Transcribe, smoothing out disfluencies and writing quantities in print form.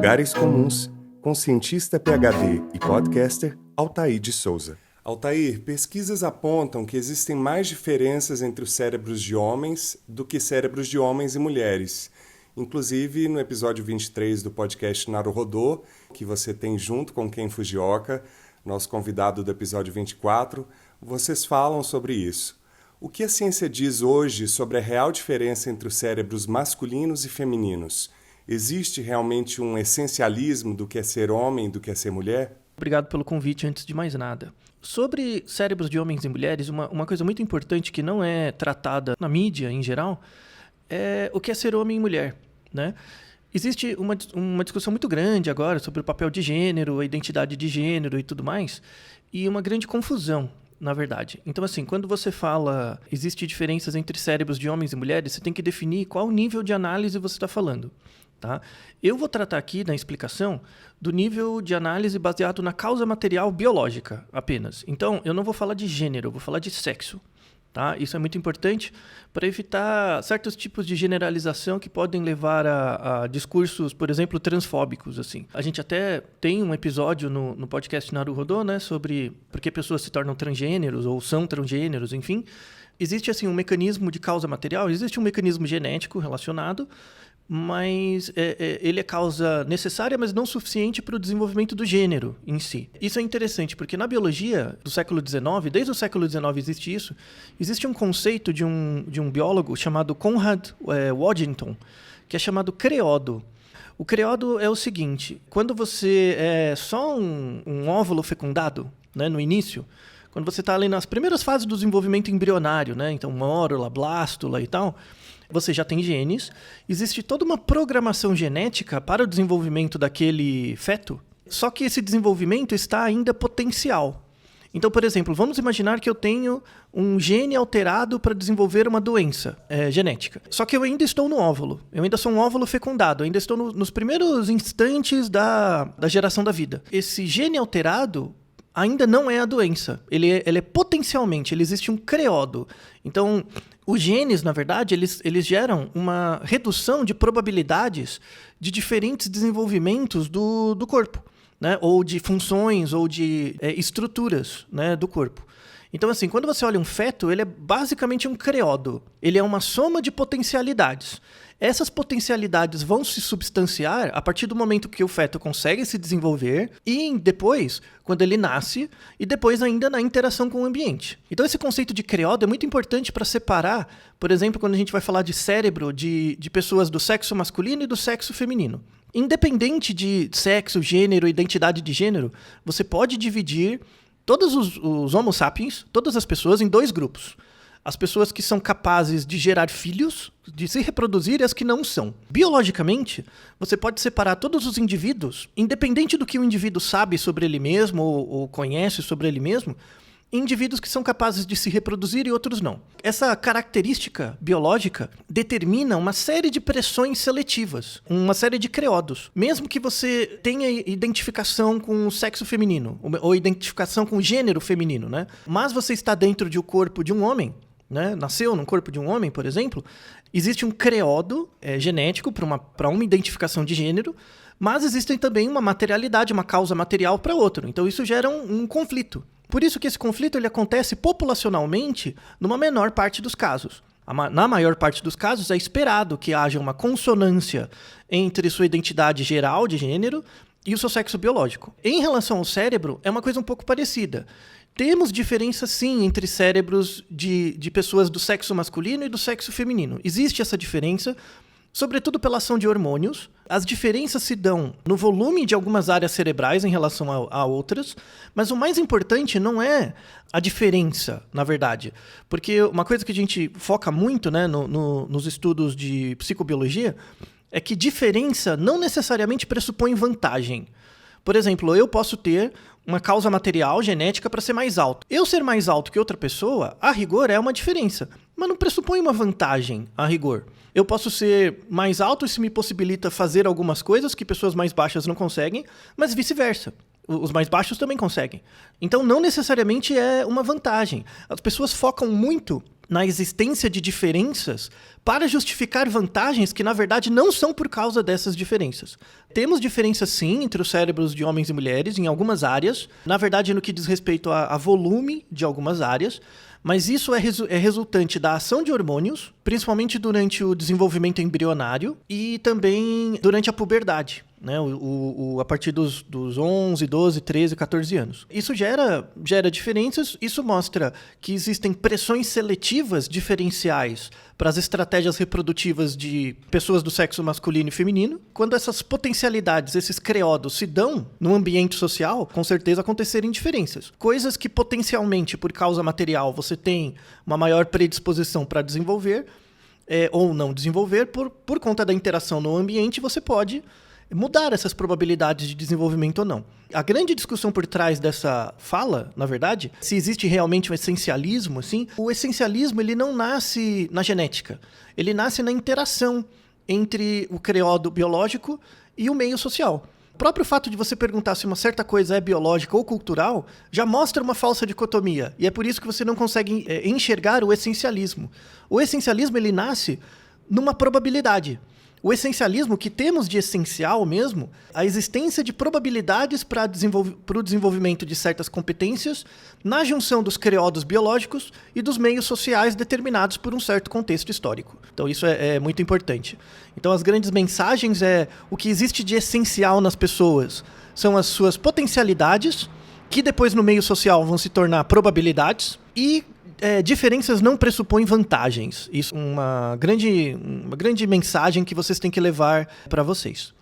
Lugares Comuns, com cientista PhD e podcaster Altair de Souza. Altair, pesquisas apontam que existem mais diferenças entre os cérebros de homens do que cérebros de homens e mulheres. Inclusive, no episódio 23 do podcast Naruhodô, que você tem junto com Ken Fujioka, nosso convidado do episódio 24, vocês falam sobre isso. O que a ciência diz hoje sobre a real diferença entre os cérebros masculinos e femininos? Existe realmente um essencialismo do que é ser homem e do que é ser mulher? Obrigado pelo convite, antes de mais nada. Sobre cérebros de homens e mulheres, uma coisa muito importante que não é tratada na mídia em geral é o que é ser homem e mulher, né? Existe uma discussão muito grande agora sobre o papel de gênero, a identidade de gênero e tudo mais, e uma grande confusão, na verdade. Então, assim, quando você fala existe diferenças entre cérebros de homens e mulheres, você tem que definir qual nível de análise você está falando. Tá? Eu vou tratar aqui na explicação do nível de análise baseado na causa material biológica apenas. Então, eu não vou falar de gênero, eu vou falar de sexo. Tá? Isso é muito importante para evitar certos tipos de generalização que podem levar a discursos, por exemplo, transfóbicos. Assim. A gente até tem um episódio no podcast Naruhodô, né, sobre por que pessoas se tornam transgêneros ou são transgêneros, enfim. Existe assim, um mecanismo de causa material, existe um mecanismo genético relacionado, mas ele é causa necessária, mas não suficiente para o desenvolvimento do gênero em si. Isso é interessante, porque na biologia do século XIX, desde o século XIX existe isso, existe um conceito de um biólogo chamado Conrad Waddington, que é chamado creodo. O creodo é o seguinte, quando você é só um óvulo fecundado, né, no início, quando você está ali nas primeiras fases do desenvolvimento embrionário, né, então mórula, blástula e tal, você já tem genes, existe toda uma programação genética para o desenvolvimento daquele feto, só que esse desenvolvimento está ainda potencial. Então, por exemplo, vamos imaginar que eu tenho um gene alterado para desenvolver uma doença genética. Só que eu ainda estou no óvulo, eu ainda sou um óvulo fecundado, eu ainda estou nos primeiros instantes da geração da vida. Esse gene alterado ainda não é a doença, ele é potencialmente, ele existe um creodo. Então, os genes, na verdade, eles geram uma redução de probabilidades de diferentes desenvolvimentos do corpo, né? Ou de funções, ou de estruturas, né, do corpo. Então, assim, quando você olha um feto, ele é basicamente um creodo. Ele é uma soma de potencialidades. Essas potencialidades vão se substanciar a partir do momento que o feto consegue se desenvolver e depois, quando ele nasce, e depois ainda na interação com o ambiente. Então esse conceito de creodo é muito importante para separar, por exemplo, quando a gente vai falar de cérebro de pessoas do sexo masculino e do sexo feminino. Independente de sexo, gênero, identidade de gênero, você pode dividir todos os Homo sapiens, todas as pessoas, em dois grupos. As pessoas que são capazes de gerar filhos, de se reproduzir, e as que não são. Biologicamente, você pode separar todos os indivíduos, independente do que o indivíduo sabe sobre ele mesmo ou conhece sobre ele mesmo, em indivíduos que são capazes de se reproduzir e outros não. Essa característica biológica determina uma série de pressões seletivas, uma série de creodos. Mesmo que você tenha identificação com o sexo feminino, ou identificação com o gênero feminino, né? Mas você está dentro de um corpo de um homem, né? Nasceu no corpo de um homem, por exemplo, existe um creodo genético para uma identificação de gênero, mas existe também uma materialidade, uma causa material para outro. Então isso gera um conflito. Por isso que esse conflito ele acontece populacionalmente numa menor parte dos casos. Na maior parte dos casos é esperado que haja uma consonância entre sua identidade geral de gênero e o seu sexo biológico. Em relação ao cérebro, é uma coisa um pouco parecida. Temos diferença, sim, entre cérebros de pessoas do sexo masculino e do sexo feminino. Existe essa diferença, sobretudo pela ação de hormônios. As diferenças se dão no volume de algumas áreas cerebrais em relação a outras, mas o mais importante não é a diferença, na verdade. Porque uma coisa que a gente foca muito, né, nos estudos de psicobiologia é que diferença não necessariamente pressupõe vantagem. Por exemplo, eu posso ter uma causa material genética para ser mais alto. Eu ser mais alto que outra pessoa, a rigor, é uma diferença, mas não pressupõe uma vantagem, a rigor. Eu posso ser mais alto, isso me possibilita fazer algumas coisas que pessoas mais baixas não conseguem, mas vice-versa. Os mais baixos também conseguem. Então, não necessariamente é uma vantagem. As pessoas focam muito na existência de diferenças para justificar vantagens que, na verdade, não são por causa dessas diferenças. Temos diferenças, sim, entre os cérebros de homens e mulheres em algumas áreas, na verdade, no que diz respeito a volume de algumas áreas, mas isso é resultante da ação de hormônios, principalmente durante o desenvolvimento embrionário e também durante a puberdade, né? A partir dos 11, 12, 13, 14 anos. Isso gera diferenças, isso mostra que existem pressões seletivas diferenciais para as estratégias reprodutivas de pessoas do sexo masculino e feminino. Quando essas potencialidades, esses creodos se dão no ambiente social, com certeza acontecerem diferenças. Coisas que potencialmente, por causa material, você tem uma maior predisposição para desenvolver, ou não desenvolver, por conta da interação no ambiente, você pode mudar essas probabilidades de desenvolvimento ou não. A grande discussão por trás dessa fala, na verdade, se existe realmente um essencialismo, assim, o essencialismo ele não nasce na genética, ele nasce na interação entre o creodo biológico e o meio social. O próprio fato de você perguntar se uma certa coisa é biológica ou cultural já mostra uma falsa dicotomia, e é por isso que você não consegue enxergar o essencialismo. O essencialismo ele nasce numa probabilidade. O essencialismo que temos de essencial mesmo, a existência de probabilidades para o desenvolvimento de certas competências na junção dos creodos biológicos e dos meios sociais determinados por um certo contexto histórico. Então isso é muito importante. Então as grandes mensagens o que existe de essencial nas pessoas são as suas potencialidades, que depois no meio social vão se tornar probabilidades, e diferenças não pressupõem vantagens. Isso é uma grande mensagem que vocês têm que levar para vocês.